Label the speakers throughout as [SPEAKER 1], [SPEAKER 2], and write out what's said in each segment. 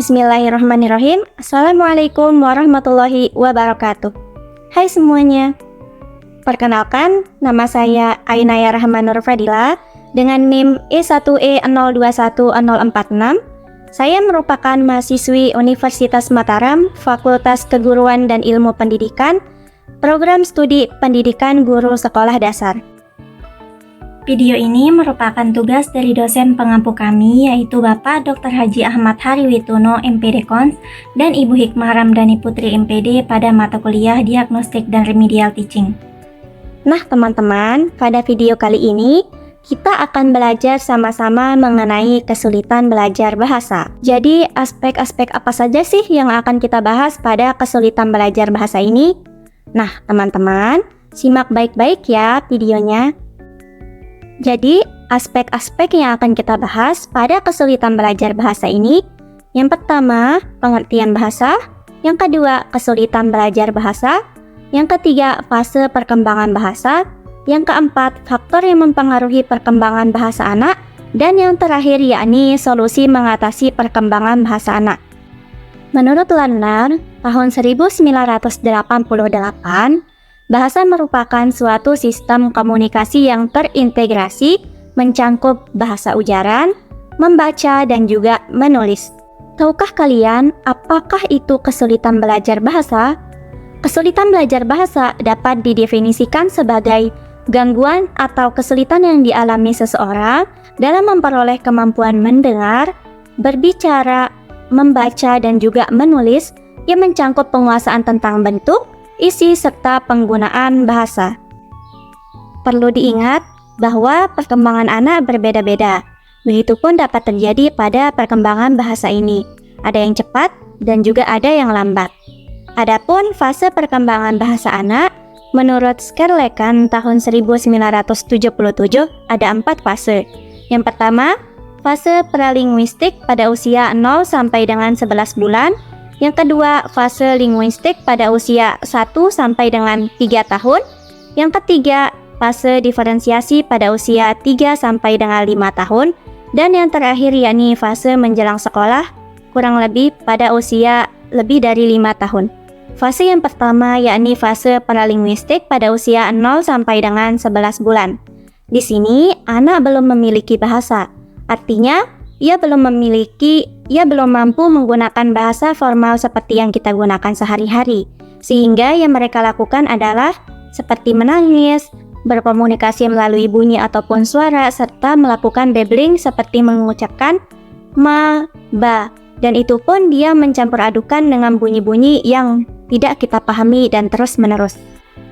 [SPEAKER 1] Bismillahirrahmanirrahim. Assalamualaikum warahmatullahi wabarakatuh. Hai semuanya. Perkenalkan, nama saya Ainaya Rahmanur Fadila dengan NIM E1E021046. Saya merupakan mahasiswi Universitas Mataram, Fakultas Keguruan dan Ilmu Pendidikan, Program Studi Pendidikan Guru Sekolah Dasar. Video ini merupakan tugas dari dosen pengampu kami, yaitu Bapak Dr. Haji Ahmad Hariwitono, MPD Cons, dan Ibu Hikmah Ramdhani Putri, MPD, pada mata kuliah Diagnostik dan Remedial Teaching. Nah teman-teman, pada video kali ini, kita akan belajar sama-sama mengenai kesulitan belajar bahasa. Jadi, aspek-aspek apa saja sih yang akan kita bahas pada kesulitan belajar bahasa ini? Nah teman-teman, simak baik-baik ya videonya. Jadi, aspek-aspek yang akan kita bahas pada kesulitan belajar bahasa ini, yang pertama, pengertian bahasa, yang kedua, kesulitan belajar bahasa, yang ketiga, fase perkembangan bahasa, yang keempat, faktor yang mempengaruhi perkembangan bahasa anak, dan yang terakhir yakni solusi mengatasi perkembangan bahasa anak. Menurut Landner, tahun 1988, bahasa merupakan suatu sistem komunikasi yang terintegrasi, mencangkup bahasa ujaran, membaca, dan juga menulis. Tahukah kalian apakah itu kesulitan belajar bahasa? Kesulitan belajar bahasa dapat didefinisikan sebagai gangguan atau kesulitan yang dialami seseorang dalam memperoleh kemampuan mendengar, berbicara, membaca, dan juga menulis yang mencangkup penguasaan tentang bentuk, isi, serta penggunaan bahasa. Perlu diingat bahwa perkembangan anak berbeda-beda. Begitupun dapat terjadi pada perkembangan bahasa ini. Ada yang cepat dan juga ada yang lambat. Adapun fase perkembangan bahasa anak, menurut Skerlekan tahun 1977 ada 4 fase. Yang pertama, fase pralinguistik pada usia 0 sampai dengan 11 bulan. Yang kedua, fase linguistik pada usia 1 sampai dengan 3 tahun. Yang ketiga, fase diferensiasi pada usia 3 sampai dengan 5 tahun. Dan yang terakhir yakni fase menjelang sekolah, kurang lebih pada usia lebih dari 5 tahun. Fase yang pertama yakni fase pralinguistik pada usia 0 sampai dengan 11 bulan. Di sini, anak belum memiliki bahasa. Artinya, ia belum mampu menggunakan bahasa formal seperti yang kita gunakan sehari-hari. Sehingga yang mereka lakukan adalah seperti menangis, berkomunikasi melalui bunyi ataupun suara, serta melakukan babbling seperti mengucapkan ma, ba. Dan itu pun dia mencampur adukan dengan bunyi-bunyi yang tidak kita pahami dan terus-menerus.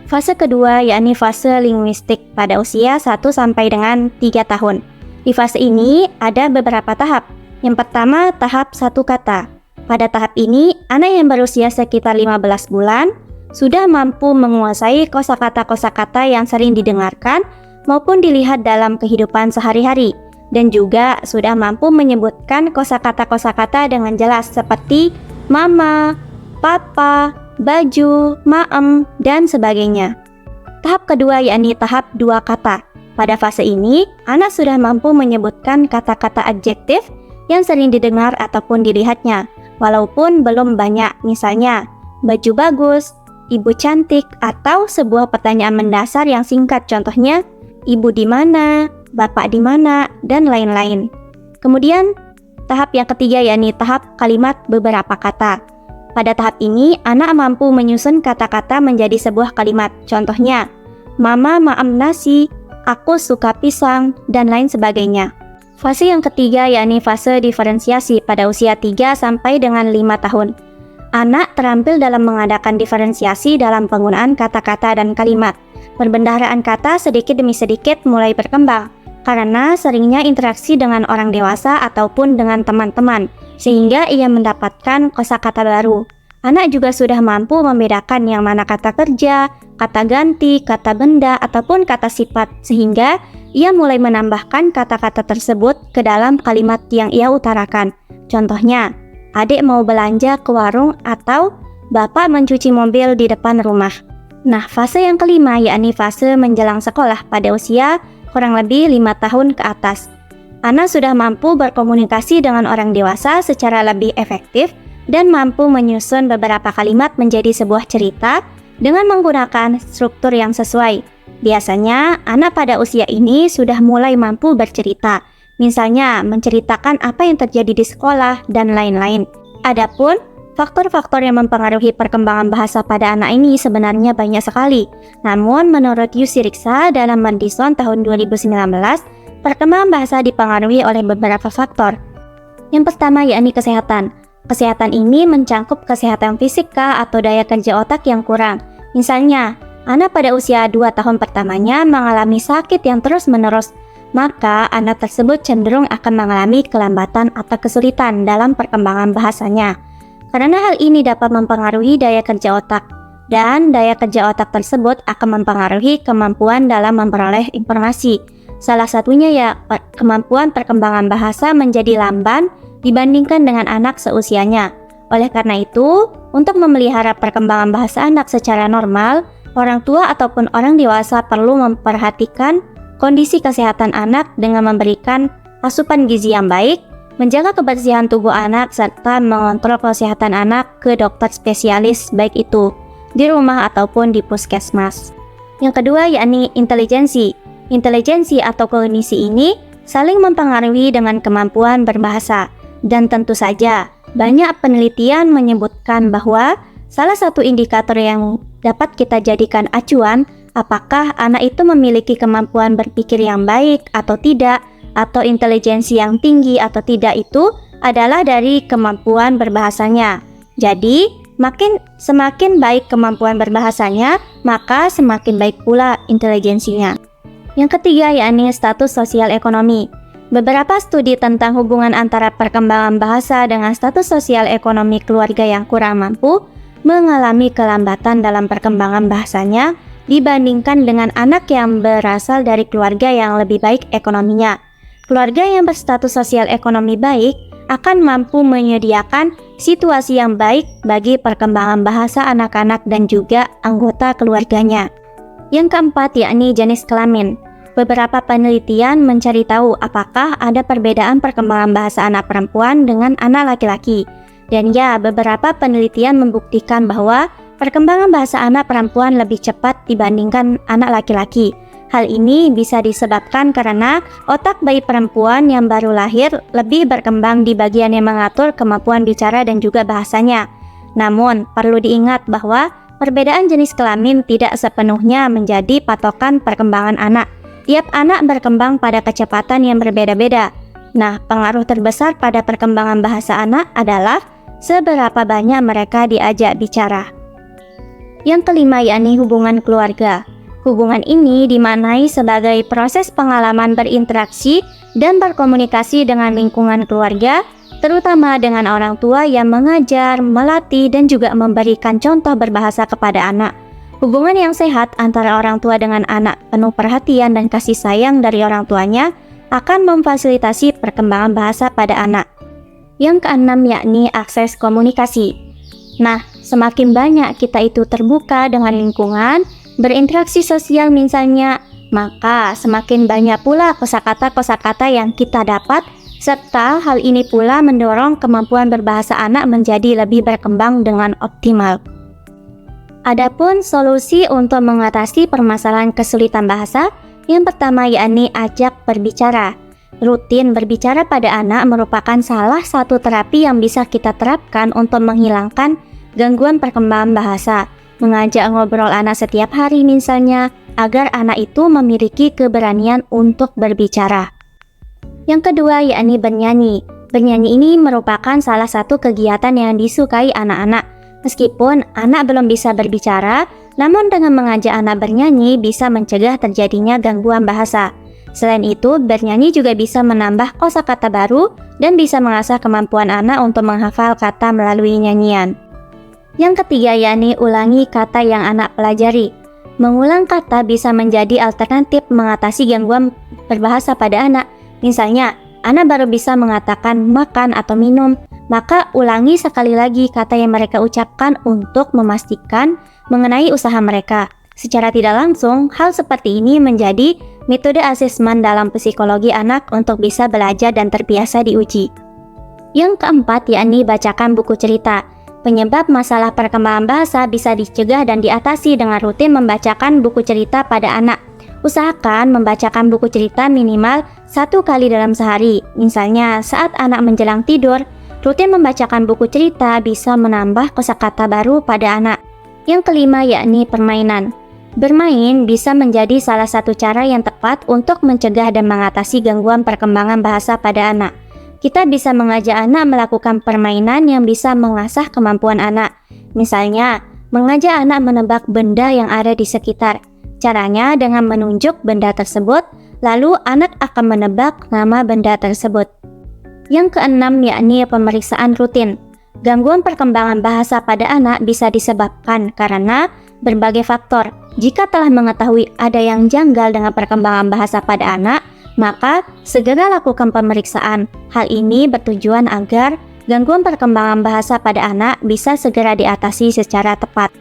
[SPEAKER 1] Fase kedua yakni fase linguistik pada usia 1 sampai dengan 3 tahun. Di fase ini ada beberapa tahap. Yang pertama, tahap 1 kata. Pada tahap ini, anak yang berusia sekitar 15 bulan sudah mampu menguasai kosakata-kosakata yang sering didengarkan maupun dilihat dalam kehidupan sehari-hari, dan juga sudah mampu menyebutkan kosakata-kosakata dengan jelas seperti mama, papa, baju, maem, dan sebagainya. Tahap kedua yakni tahap 2 kata. Pada fase ini, anak sudah mampu menyebutkan kata-kata adjektif yang sering didengar ataupun dilihatnya, walaupun belum banyak, misalnya baju bagus, ibu cantik, atau sebuah pertanyaan mendasar yang singkat, contohnya ibu di mana, bapak di mana, dan lain-lain. Kemudian, tahap yang ketiga yakni tahap kalimat beberapa kata. Pada tahap ini, anak mampu menyusun kata-kata menjadi sebuah kalimat, contohnya mama maem nasi, aku suka pisang, dan lain sebagainya. Fase yang ketiga yakni fase diferensiasi pada usia 3 sampai dengan 5 tahun. Anak terampil dalam mengadakan diferensiasi dalam penggunaan kata-kata dan kalimat. Perbendaharaan kata sedikit demi sedikit mulai berkembang, karena seringnya interaksi dengan orang dewasa ataupun dengan teman-teman, sehingga ia mendapatkan kosakata baru. Anak juga sudah mampu membedakan yang mana kata kerja, kata ganti, kata benda, ataupun kata sifat, sehingga ia mulai menambahkan kata-kata tersebut ke dalam kalimat yang ia utarakan. Contohnya, adik mau belanja ke warung, atau bapak mencuci mobil di depan rumah. Nah, fase yang kelima yakni fase menjelang sekolah pada usia kurang lebih 5 tahun ke atas. anak sudah mampu berkomunikasi dengan orang dewasa secara lebih efektif dan mampu menyusun beberapa kalimat menjadi sebuah cerita dengan menggunakan struktur yang sesuai. Biasanya, anak pada usia ini sudah mulai mampu bercerita, misalnya menceritakan apa yang terjadi di sekolah dan lain-lain. Adapun faktor-faktor yang mempengaruhi perkembangan bahasa pada anak ini sebenarnya banyak sekali. Namun, menurut Yusi Riksa dalam Mendison tahun 2019, perkembangan bahasa dipengaruhi oleh beberapa faktor. Yang pertama yakni kesehatan. Kesehatan ini mencangkup kesehatan fisika atau daya kerja otak yang kurang. Misalnya, anak pada usia 2 tahun pertamanya mengalami sakit yang terus-menerus, maka anak tersebut cenderung akan mengalami kelambatan atau kesulitan dalam perkembangan bahasanya. Karena hal ini dapat mempengaruhi daya kerja otak, dan daya kerja otak tersebut akan mempengaruhi kemampuan dalam memperoleh informasi. Salah satunya ya kemampuan perkembangan bahasa menjadi lamban dibandingkan dengan anak seusianya. Oleh karena itu, untuk memelihara perkembangan bahasa anak secara normal, orang tua ataupun orang dewasa perlu memperhatikan kondisi kesehatan anak dengan memberikan asupan gizi yang baik, menjaga kebersihan tubuh anak, serta mengontrol kesehatan anak ke dokter spesialis baik itu di rumah ataupun di puskesmas. Yang kedua yakni intelijensi. Intelijensi atau kognisi ini saling mempengaruhi dengan kemampuan berbahasa. Dan tentu saja, banyak penelitian menyebutkan bahwa salah satu indikator yang dapat kita jadikan acuan apakah anak itu memiliki kemampuan berpikir yang baik atau tidak, atau intelijensi yang tinggi atau tidak itu adalah dari kemampuan berbahasanya. Jadi, semakin baik kemampuan berbahasanya, maka semakin baik pula intelijensinya. Yang ketiga yakni status sosial ekonomi. Beberapa studi tentang hubungan antara perkembangan bahasa dengan status sosial ekonomi keluarga yang kurang mampu mengalami kelambatan dalam perkembangan bahasanya dibandingkan dengan anak yang berasal dari keluarga yang lebih baik ekonominya. Keluarga yang berstatus sosial ekonomi baik akan mampu menyediakan situasi yang baik bagi perkembangan bahasa anak-anak dan juga anggota keluarganya. Yang keempat yakni jenis kelamin. Beberapa penelitian mencari tahu apakah ada perbedaan perkembangan bahasa anak perempuan dengan anak laki-laki. Dan ya, beberapa penelitian membuktikan bahwa perkembangan bahasa anak perempuan lebih cepat dibandingkan anak laki-laki. Hal ini bisa disebabkan karena otak bayi perempuan yang baru lahir lebih berkembang di bagian yang mengatur kemampuan bicara dan juga bahasanya. Namun, perlu diingat bahwa perbedaan jenis kelamin tidak sepenuhnya menjadi patokan perkembangan anak. Tiap anak berkembang pada kecepatan yang berbeda-beda. Nah, pengaruh terbesar pada perkembangan bahasa anak adalah seberapa banyak mereka diajak bicara. Yang kelima yakni hubungan keluarga. Hubungan ini dimaknai sebagai proses pengalaman berinteraksi dan berkomunikasi dengan lingkungan keluarga, terutama dengan orang tua yang mengajar, melatih, dan juga memberikan contoh berbahasa kepada anak. Hubungan yang sehat antara orang tua dengan anak penuh perhatian dan kasih sayang dari orang tuanya akan memfasilitasi perkembangan bahasa pada anak. Yang keenam yakni akses komunikasi. Nah, semakin banyak kita itu terbuka dengan lingkungan, berinteraksi sosial misalnya, maka semakin banyak pula kosakata-kosakata yang kita dapat, serta hal ini pula mendorong kemampuan berbahasa anak menjadi lebih berkembang dengan optimal. Adapun solusi untuk mengatasi permasalahan kesulitan bahasa, yang pertama yakni ajak berbicara. Rutin berbicara pada anak merupakan salah satu terapi yang bisa kita terapkan untuk menghilangkan gangguan perkembangan bahasa. Mengajak ngobrol anak setiap hari misalnya, agar anak itu memiliki keberanian untuk berbicara. Yang kedua yakni bernyanyi. Bernyanyi ini merupakan salah satu kegiatan yang disukai anak-anak. Meskipun anak belum bisa berbicara, namun dengan mengajak anak bernyanyi bisa mencegah terjadinya gangguan bahasa. Selain itu, bernyanyi juga bisa menambah kosakata baru dan bisa mengasah kemampuan anak untuk menghafal kata melalui nyanyian. Yang ketiga yakni ulangi kata yang anak pelajari. Mengulang kata bisa menjadi alternatif mengatasi gangguan berbahasa pada anak. Misalnya, anak baru bisa mengatakan makan atau minum, maka ulangi sekali lagi kata yang mereka ucapkan untuk memastikan mengenai usaha mereka. Secara tidak langsung, hal seperti ini menjadi metode asesmen dalam psikologi anak untuk bisa belajar dan terbiasa diuji. Yang keempat yakni bacakan buku cerita. Penyebab masalah perkembangan bahasa bisa dicegah dan diatasi dengan rutin membacakan buku cerita pada anak. Usahakan membacakan buku cerita minimal 1 kali dalam sehari. Misalnya saat anak menjelang tidur, rutin membacakan buku cerita bisa menambah kosakata baru pada anak. Yang kelima yakni permainan. Bermain bisa menjadi salah satu cara yang tepat untuk mencegah dan mengatasi gangguan perkembangan bahasa pada anak. Kita bisa mengajak anak melakukan permainan yang bisa mengasah kemampuan anak. Misalnya, mengajak anak menebak benda yang ada di sekitar. Caranya dengan menunjuk benda tersebut, lalu anak akan menebak nama benda tersebut. Yang keenam yakni pemeriksaan rutin. Gangguan perkembangan bahasa pada anak bisa disebabkan karena berbagai faktor. Jika telah mengetahui ada yang janggal dengan perkembangan bahasa pada anak, maka segera lakukan pemeriksaan. Hal ini bertujuan agar gangguan perkembangan bahasa pada anak bisa segera diatasi secara tepat.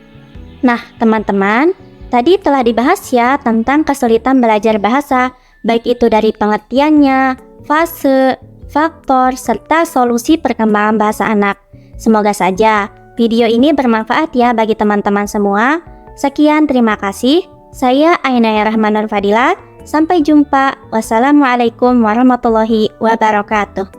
[SPEAKER 1] Nah, teman-teman, tadi telah dibahas ya tentang kesulitan belajar bahasa, baik itu dari pengertiannya, fase, faktor, serta solusi perkembangan bahasa anak. Semoga saja video ini bermanfaat ya bagi teman-teman semua. Sekian, terima kasih. Saya Ainaya Rahmanur Fadila. Sampai jumpa. Wassalamualaikum warahmatullahi wabarakatuh.